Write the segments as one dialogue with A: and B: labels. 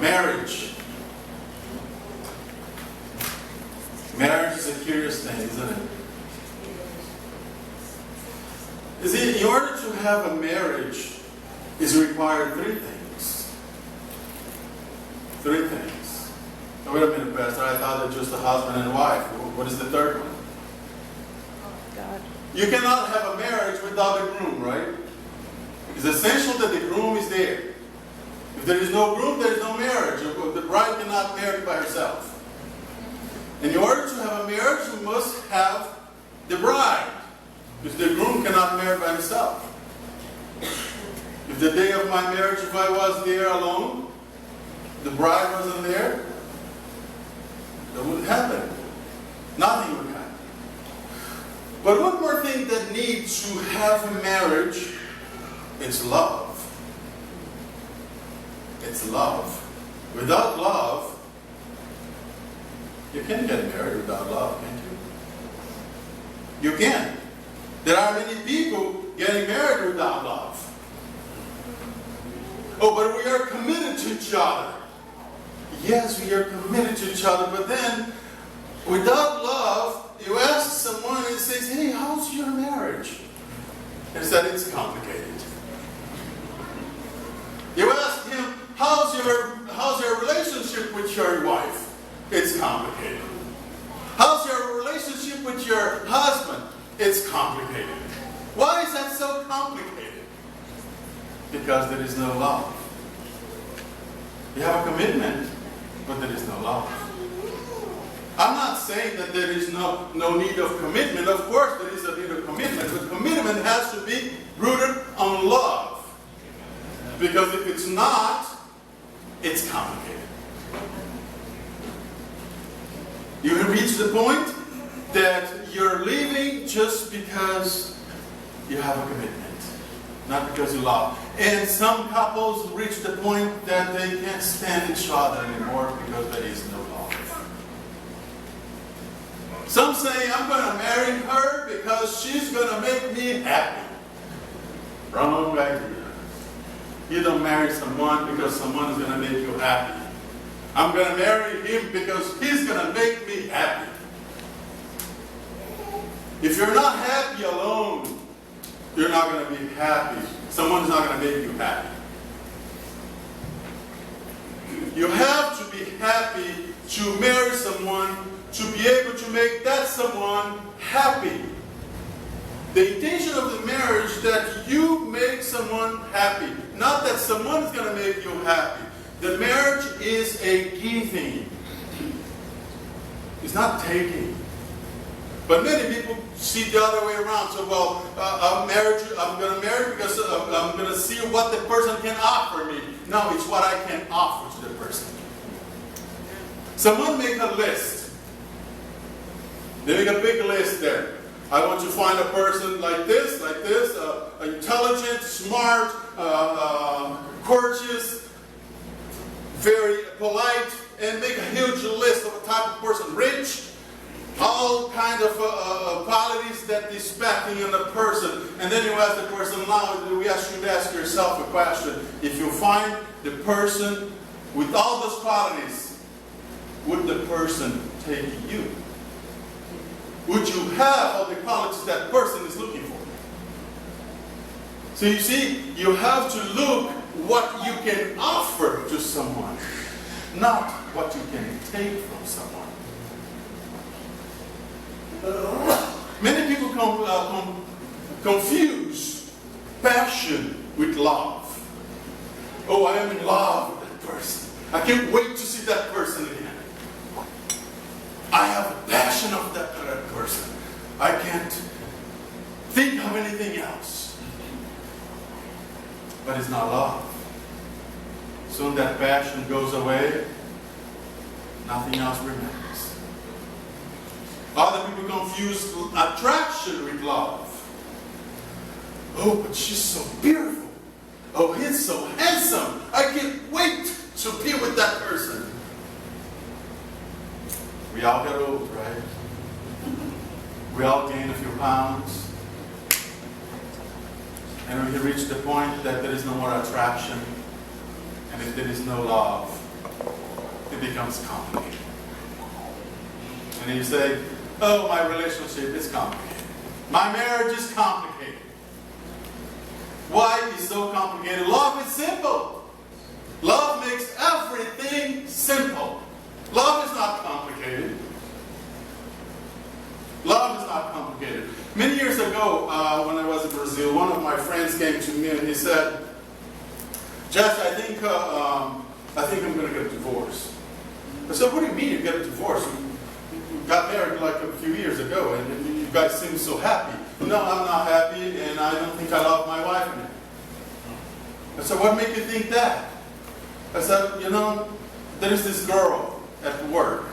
A: Marriage. Marriage is a curious thing, isn't it? You see, in order to have a marriage, is required three things. Three things. Now, wait a minute, Pastor. I thought that just a husband and wife. What is the third one?
B: God.
A: You cannot have a marriage without a groom, right? It's essential that the groom is there. If there is no groom, there is no marriage. The bride cannot marry by herself. In order to have a marriage, you must have the bride. Because the groom cannot marry by himself. If the day of my marriage, if I was there alone, the bride wasn't there, that wouldn't happen. Nothing would happen. But one more thing that needs to have a marriage is love. It's love. Without love, you can't get married without love, can't you? You can. There are many people getting married without love. Oh, but we are committed to each other. Yes, we are committed to each other, but then, without love, you ask someone and says, hey, how's your marriage? They said, it's complicated. You ask him, how's your relationship with your wife? It's complicated. How's your relationship with your husband? It's complicated. Why is that so complicated? Because there is no love. You have a commitment, but there is no love. I'm not saying that there is no need of commitment. Of course there is a need of commitment, but commitment has to be rooted on love. Because if it's not, it's complicated. You have reached the point that you're leaving just because you have a commitment, not because you love. And some couples reach the point that they can't stand each other anymore because there is no love. Some say, I'm going to marry her because she's going to make me happy. Wrong idea. You don't marry someone because someone is going to make you happy. I'm going to marry him because he's going to make me happy. If you're not happy alone, you're not going to be happy. Someone's not going to make you happy. You have to be happy to marry someone, to be able to make that someone happy. The intention of the marriage is that you make someone happy, not that someone is going to make you happy. The marriage is a giving. It's not taking. But many people see the other way around. So, well, I'm going to marry because I'm going to see what the person can offer me. No, it's what I can offer to the person. Someone make a list. They make a big list there. I want to find a person like this, intelligent, smart, courteous, very polite, and make a huge list of a type of person, rich, all kind of qualities that they're expecting in a person. And then you ask the person, now you should ask yourself a question. If you find the person with all those qualities, would the person take you? Would you have all the qualities that person is looking for? So you see, you have to look what you can offer to someone, not what you can take from someone. Many people confuse passion with love. Oh, I am in love with that person. I can't wait to see that person again. I have a passion of that person. I can't think of anything else. But it's not love. Soon that passion goes away, nothing else remains. Other people confuse attraction with love. Oh, but she's so beautiful. Oh, he's so handsome. I can't wait to be with that person. We all get old, right? We all gain a few pounds. And we reach the point that there is no more attraction. And if there is no love, it becomes complicated. And you say, oh, my relationship is complicated. My marriage is complicated. Why is so complicated? Love is simple. Love makes everything simple. Love is not complicated. Love is not complicated. Many years ago, when I was in Brazil, one of my friends came to me and he said, Jess, I think I'm going to get a divorce. I said, what do you mean you get a divorce? You got married like a few years ago and you guys seem so happy. No, I'm not happy and I don't think I love my wife anymore. I said, what made you think that? I said, there is this girl at work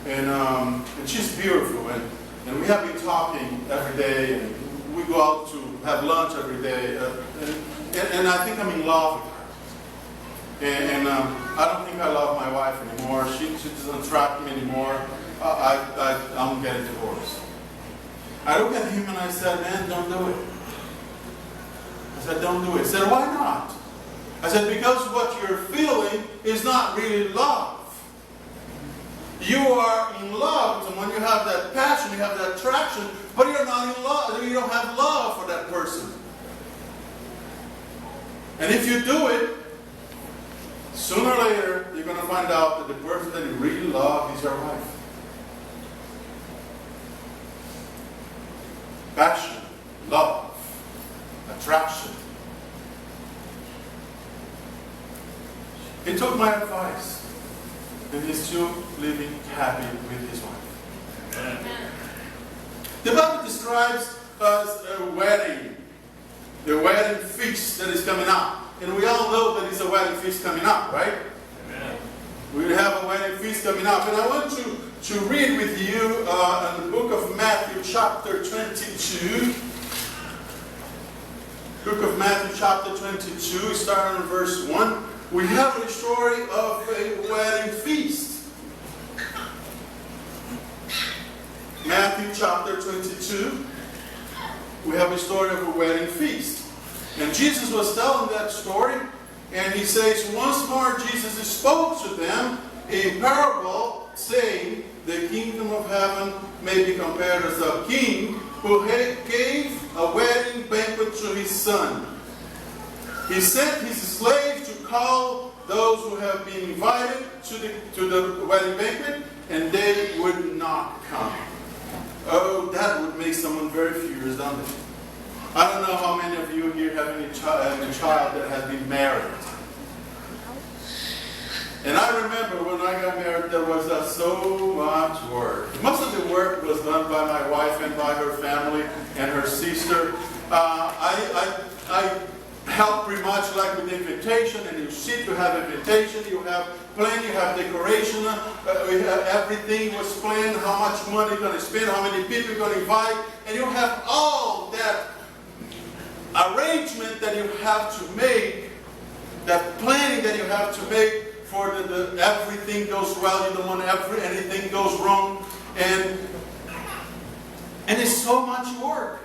A: and she's beautiful and we have been talking every day and we go out to have lunch every day and I think I'm in love with her. And I don't think I love my wife anymore. She doesn't attract me anymore. I'm getting divorced. I looked at him and I said, man, don't do it. I said, don't do it. He said, why not? I said, because what you're feeling is not really love. You are in love with someone, you have that passion, you have that attraction, but you're not in love. You don't have love for that person. And if you do it, sooner or later, you're going to find out that the person that you really love is your wife. Passion, love, attraction. He took my advice, and he's still living happy with his wife. Amen. The Bible describes a wedding, the wedding feast that is coming up. And we all know that it's a wedding feast coming up, right? Amen. We have a wedding feast coming up. And I want to read with you in the book of Matthew chapter 22. Book of Matthew chapter 22, starting in verse 1. We have a story of a wedding feast. Matthew chapter 22. We have a story of a wedding feast. And Jesus was telling that story, and he says, once more Jesus spoke to them a parable, saying, the kingdom of heaven may be compared as a king who gave a wedding banquet to his son. He sent his slave to call those who have been invited to the wedding banquet, and they would not come. Oh, that would make someone very furious, doesn't it? I don't know how many of you here have a child that has been married. And I remember when I got married, there was so much work. Most of the work was done by my wife and by her family and her sister. I helped pretty much like with the invitation, and you sit, you have invitation, you have plan, you have decoration, everything was planned, how much money you're going to spend, how many people you're going to invite, and you have all that arrangement that you have to make, that planning that you have to make for the everything goes well. You don't want anything goes wrong, and it's so much work.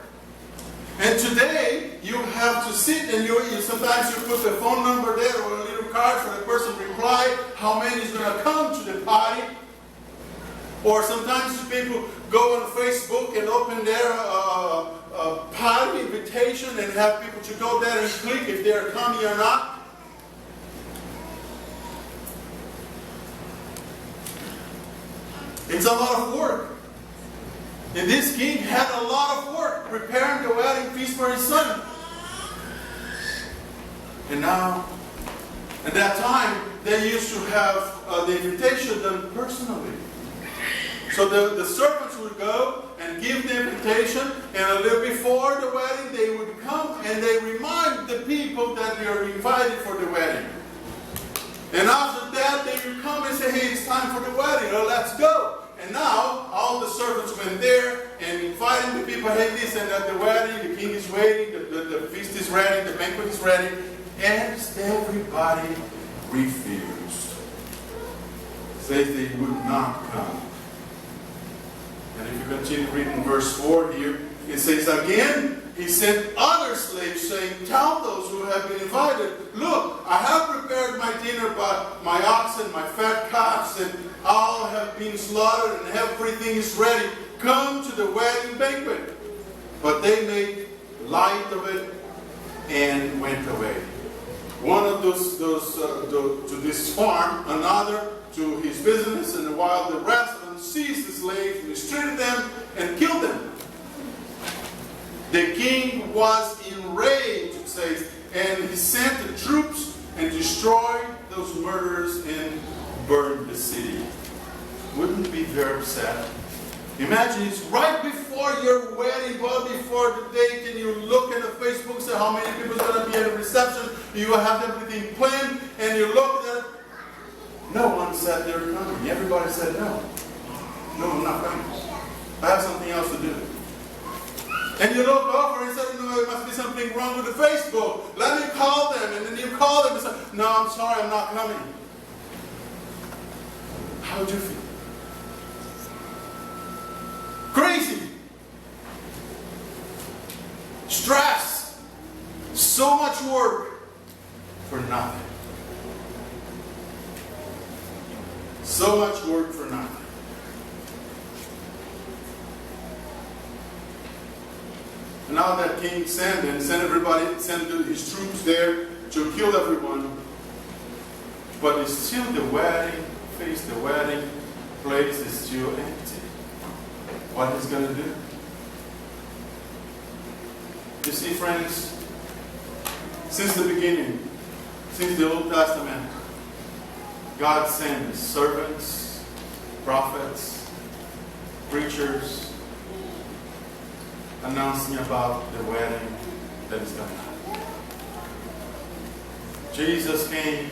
A: And today you have to sit and you sometimes you put the phone number there or a little card for the person to reply how many is going to come to the party. Or sometimes people go on Facebook and open their party invitation and have people to go there and click if they are coming or not. It's a lot of work. And this king had a lot of work preparing the wedding feast for his son. And now, at that time, they used to have the invitation done personally. So the servants would go and give the invitation, and a little before the wedding, they would come and they remind the people that they are invited for the wedding. And after that, they would come and say, hey, it's time for the wedding, or let's go. And now, all the servants went there and invited the people, hey, listen, at the wedding, the king is waiting, the feast is ready, the banquet is ready. And everybody refused. Says they would not come. And if you continue reading verse 4 here, it says, again, he sent other slaves saying, tell those who have been invited, look, I have prepared my dinner, but my oxen, my fat calves, and all have been slaughtered, and everything is ready. Come to the wedding banquet. But they made light of it and went away. One of those to this farm, another to his business, and while the rest of them seized the slaves, mistreated them, and killed them. The king was enraged, it says, and he sent the troops and destroyed those murderers and burned the city. Wouldn't it be very upset? Imagine it's right before your wedding, well before the date, and you look at the Facebook and say how many people are going to be at the reception. You have everything planned, and you look at it. No one said they were coming. Everybody said no. No, I'm not coming. I have something else to do. And you look over and say, no, there must be something wrong with the Facebook. Let me call them. And then you call them and say, no, I'm sorry, I'm not coming. How do you feel? Crazy. Stress. So much work for nothing. So much work for nothing. And now that king sent his troops there to kill everyone. But it's still the wedding place is still empty. What he's going to do? You see, friends, since the beginning, since the Old Testament, God sent servants, prophets, preachers, announcing about the wedding that is going to happen. Jesus came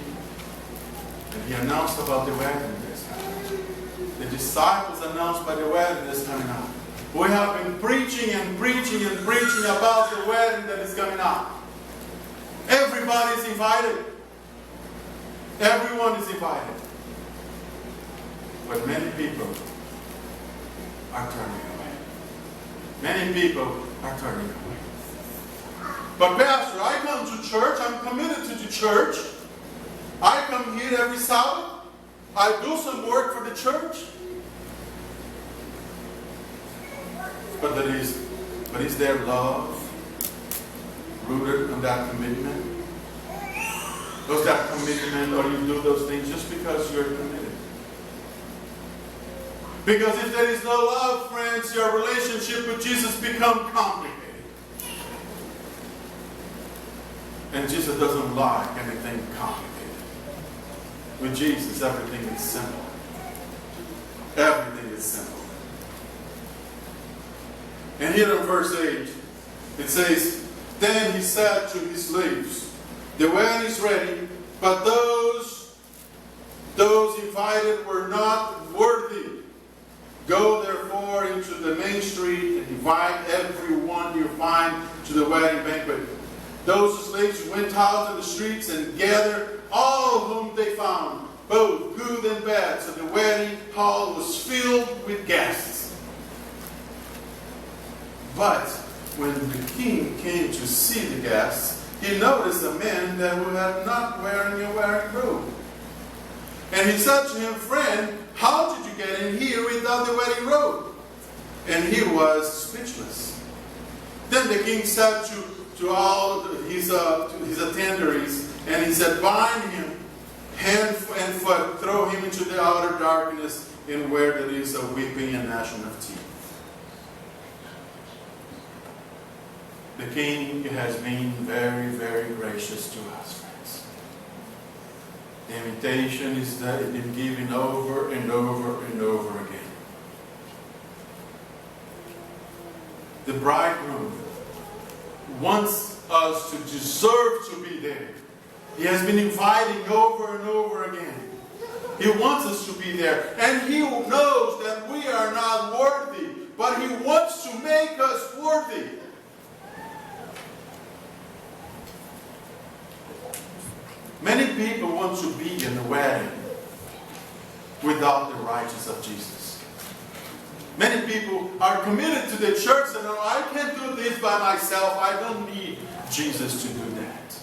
A: and he announced about the wedding that is coming. The disciples announced by the wedding that is coming up. We have been preaching and preaching and preaching about the wedding that is coming up. Everybody is invited. Everyone is invited. But many people are turning away. Many people are turning away. But Pastor, I come to church. I'm committed to the church. I come here every Sabbath. I do some work for the church. But is there love rooted on that commitment? Was that commitment, or you do those things just because you're committed? Because if there is no love, friends, your relationship with Jesus becomes complicated. And Jesus doesn't like anything complicated. With Jesus, everything is simple. Everything is simple. And here in verse 8, it says, then he said to his slaves, the wedding is ready, but those invited were not worthy. Go therefore into the main street and invite everyone you find to the wedding banquet. Those slaves went out in the streets and gathered all whom they found, both good and bad. So the wedding hall was filled with guests. But when the king came to see the guests, he noticed a man who had not wearing a wedding robe. And he said to him, friend, how did you get in here without the wedding robe? And he was speechless. Then the king said to all his attendants, and he said, bind him hand and foot, throw him into the outer darkness, in where there is a weeping and gnashing of teeth. The king has been very, very gracious to us, friends. The invitation is that it's been given over and over and over again. The bridegroom wants us to deserve to be there. He has been inviting over and over again. He wants us to be there. And he knows that we are not worthy, but he wants to make us worthy. Many people want to be in the wedding without the righteousness of Jesus. Many people are committed to the church and know, I can't do this by myself. I don't need Jesus to do that.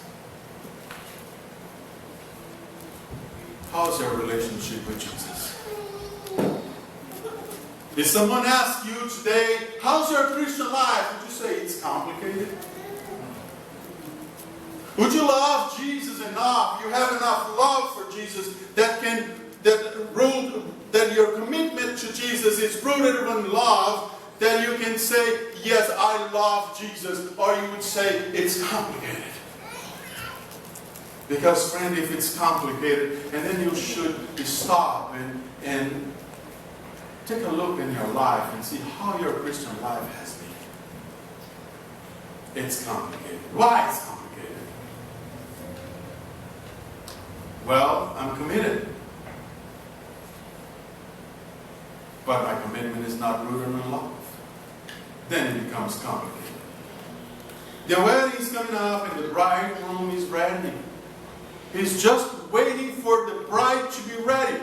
A: How's your relationship with Jesus? If someone asks you today, how's your Christian life? Would you say it's complicated? Would you love Jesus enough? You have enough love for Jesus that your commitment to Jesus is rooted in love, that you can say, yes, I love Jesus, or you would say, it's complicated. Because, friend, if it's complicated, and then you should stop and take a look in your life and see how your Christian life has been. It's complicated. Why it's complicated? Well, I'm committed. But my commitment is not rooted in love. Then it becomes complicated. The wedding is coming up and the bridegroom is ready. He's just waiting for the bride to be ready.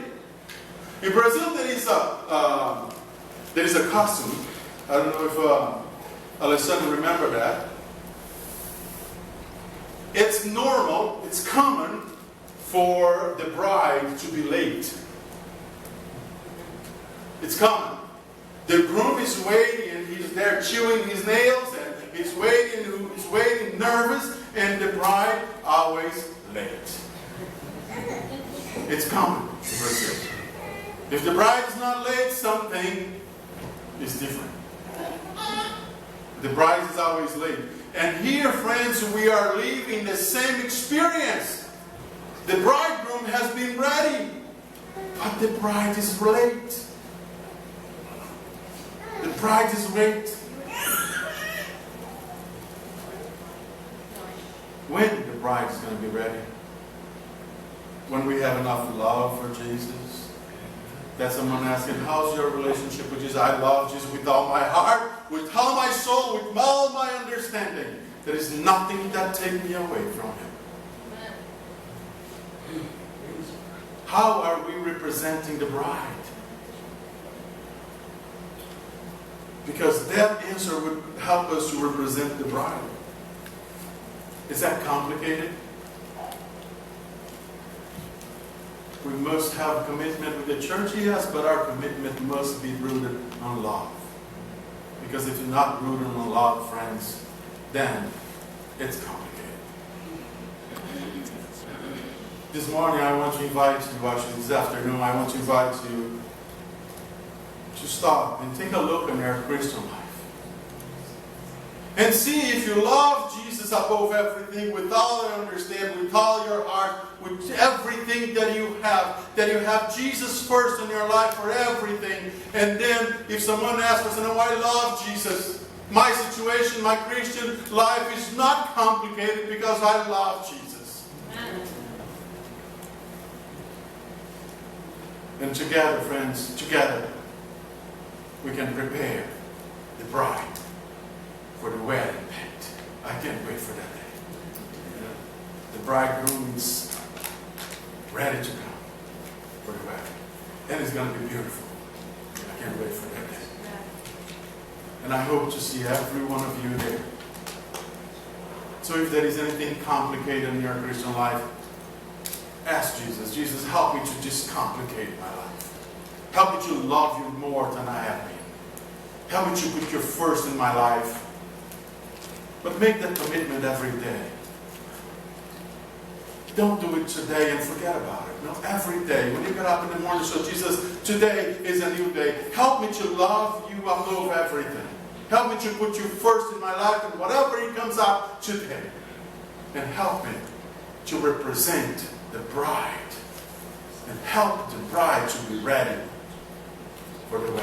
A: In Brazil, there is a custom. I don't know if Alessandro remember that. It's normal, it's common for the bride to be late. It's common. The groom is waiting and he's there chewing his nails and he's waiting nervous, and the bride always late. It's common in Brazil. If the bride is not late, something is different. The bride is always late. And here, friends, we are living the same experience. The bridegroom has been ready, but the bride is late. The bride is late. When the bride is going to be ready? When we have enough love for Jesus? That's someone asking, how's your relationship with Jesus? I love Jesus with all my heart, with all my soul, with all my understanding. There is nothing that takes me away from Him. How are we representing the bride? Because that answer would help us to represent the bride. Is that complicated? We must have commitment with the church, yes, but our commitment must be rooted on love. Because if it's not rooted on love, friends, then it's complicated. This morning I want to invite you, actually this afternoon, I want to invite you to stop and take a look at your Christian life. And see if you love Jesus above everything, with all your understanding, with all your heart, with everything that you have Jesus first in your life for everything. And then if someone asks us, oh, I love Jesus. My situation, my Christian life is not complicated because I love Jesus. Amen. And together, friends, together, we can prepare the bride for the wedding bed. I can't wait for that day. The bridegroom is ready to come for the wedding. And it's going to be beautiful. I can't wait for that day. And I hope to see every one of you there. So if there is anything complicated in your Christian life, ask Jesus. Jesus, help me to just complicate my life. Help me to love you more than I have been. Help me to put you first in my life. But make that commitment every day. Don't do it today and forget about it. No, every day. When you get up in the morning, so Jesus, today is a new day. Help me to love you above everything. Help me to put you first in my life and whatever it comes up today. And help me to represent the bride. And help the bride to be ready for the wedding.